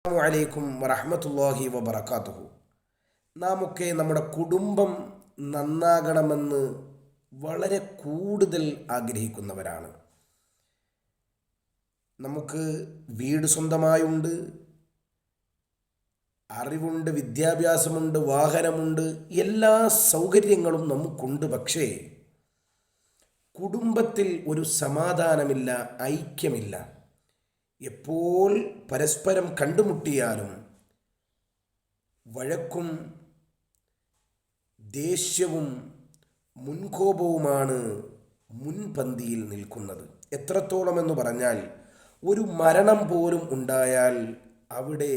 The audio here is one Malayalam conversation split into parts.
അസ്സലാമു അലൈക്കും വറഹ്മത്തുള്ളാഹി വബറകാതുഹു. നാമൊക്കെ നമ്മുടെ കുടുംബം നന്നാകണമെന്ന് വളരെ കൂടുതൽ ആഗ്രഹിക്കുന്നവരാണ്. നമുക്ക് വീട് സ്വന്തമായുണ്ട്, അറിവുണ്ട്, വിദ്യാഭ്യാസമുണ്ട്, വാഹനമുണ്ട്, എല്ലാ സൗകര്യങ്ങളും നമുക്കുണ്ട്. പക്ഷേ കുടുംബത്തിൽ ഒരു സമാധാനമില്ല, ഐക്യമില്ല. എപ്പോൾ പരസ്പരം കണ്ടുമുട്ടിയാലും വഴക്കും ദേഷ്യവും മുൻകോപവുമാണ് മുൻപന്തിയിൽ നിൽക്കുന്നത്. എത്രത്തോളം എന്ന് പറഞ്ഞാൽ ഒരു മരണം പോലും ഉണ്ടായാൽ അവിടെ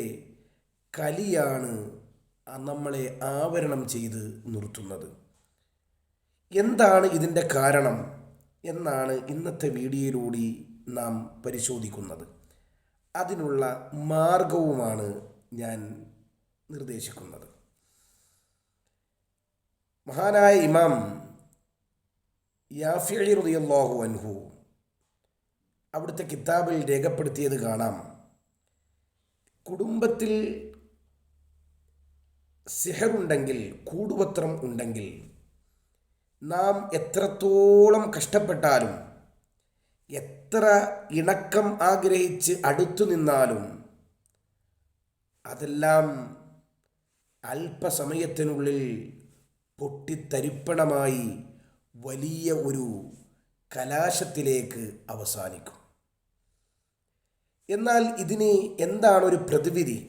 കലിയാണ് നമ്മളെ ആവരണം ചെയ്ത് നിർത്തുന്നത്. എന്താണ് ഇതിൻ്റെ കാരണം എന്നാണ് ഇന്നത്തെ വീഡിയോയിലൂടെ നാം പരിശോധിക്കുന്നത്. അതിനുള്ള മാർഗവുമാണ് ഞാൻ നിർദ്ദേശിക്കുന്നത്. മഹാനായ ഇമാം യാഫിഈ റളിയല്ലാഹു അൻഹു അവിടുത്തെ കിതാബിൽ രേഖപ്പെടുത്തിയത് കാണാം. കുടുംബത്തിൽ സിഹറുണ്ടെങ്കിൽ, കൂടുപത്രം ഉണ്ടെങ്കിൽ, നാം എത്രത്തോളം കഷ്ടപ്പെട്ടാലും എത്ര ഇണക്കം ആഗ്രഹിച്ച് അടുത്തു നിന്നാലും അതെല്ലാം അല്പസമയത്തിനുള്ളിൽ പൊട്ടിത്തരിപ്പണമായി വലിയ ഒരു കലാശത്തിലേക്ക് അവസാനിക്കും. എന്നാൽ ഇതിന് എന്താണ് ഒരു പ്രതിവിധി?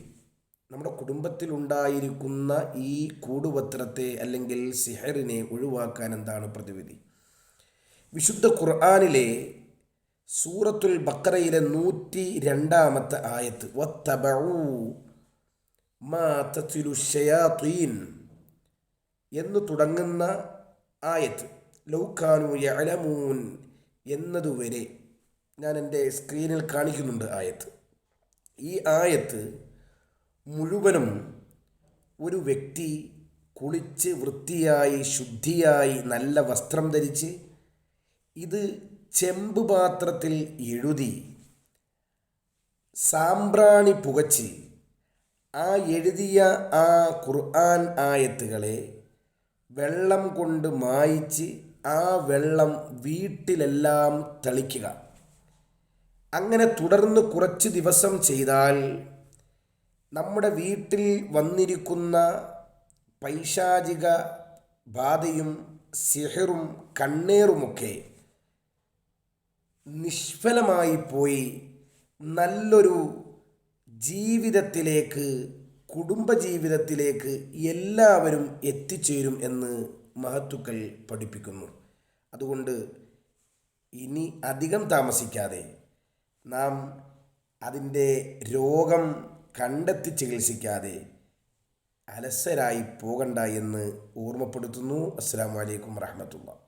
നമ്മുടെ കുടുംബത്തിലുണ്ടായിരിക്കുന്ന ഈ കൂടുപത്രത്തെ അല്ലെങ്കിൽ സിഹറിനെ ഒഴിവാക്കാൻ എന്താണ് പ്രതിവിധി? വിശുദ്ധ ഖുർആനിലെ സൂറത്തുൽ ബഖറയിലെ 102 ആയത്ത്, വത്തബഊ മാ തത്ലു ശയാത്തീൻ എന്ന് തുടങ്ങുന്ന ആയത്ത്, ലൗ കാനൂ യഅലമൂൻ എന്നതുവരെ ഞാൻ എൻ്റെ സ്ക്രീനിൽ കാണിക്കുന്നുണ്ട് ആയത്ത്. ഈ ആയത്ത് മുഴുവനും ഒരു വ്യക്തി കുളിച്ച് വൃത്തിയായി ശുദ്ധിയായി നല്ല വസ്ത്രം ധരിച്ച് ഇത് ചെമ്പ് പാത്രത്തിൽ എഴുതി സാമ്പ്രാണി പുകച്ച് ആ എഴുതിയ ആ ഖുർആൻ ആയത്തുകളെ വെള്ളം കൊണ്ട് മായിച്ച് ആ വെള്ളം വീട്ടിലെല്ലാം തളിക്കുക. അങ്ങനെ തുടർന്ന് കുറച്ച് ദിവസം ചെയ്താൽ നമ്മുടെ വീട്ടിൽ വന്നിരിക്കുന്ന പൈശാചിക ബാധയും സിഹറും കണ്ണേറുമൊക്കെ നിഷ്ഫലമായി പോയി നല്ലൊരു ജീവിതത്തിലേക്ക്, കുടുംബജീവിതത്തിലേക്ക് എല്ലാവരും എത്തിച്ചേരും എന്ന് മഹത്തുക്കൾ പഠിപ്പിക്കുന്നു. അതുകൊണ്ട് ഇനി അധികം താമസിക്കാതെ നാം അതിൻ്റെ രോഗം കണ്ടെത്തി ചികിത്സിക്കാതെ അലസരായി പോകണ്ട എന്ന് ഓർമ്മപ്പെടുത്തുന്നു. അസ്സലാമു അലൈക്കും വറഹ്മത്തുള്ളാഹി.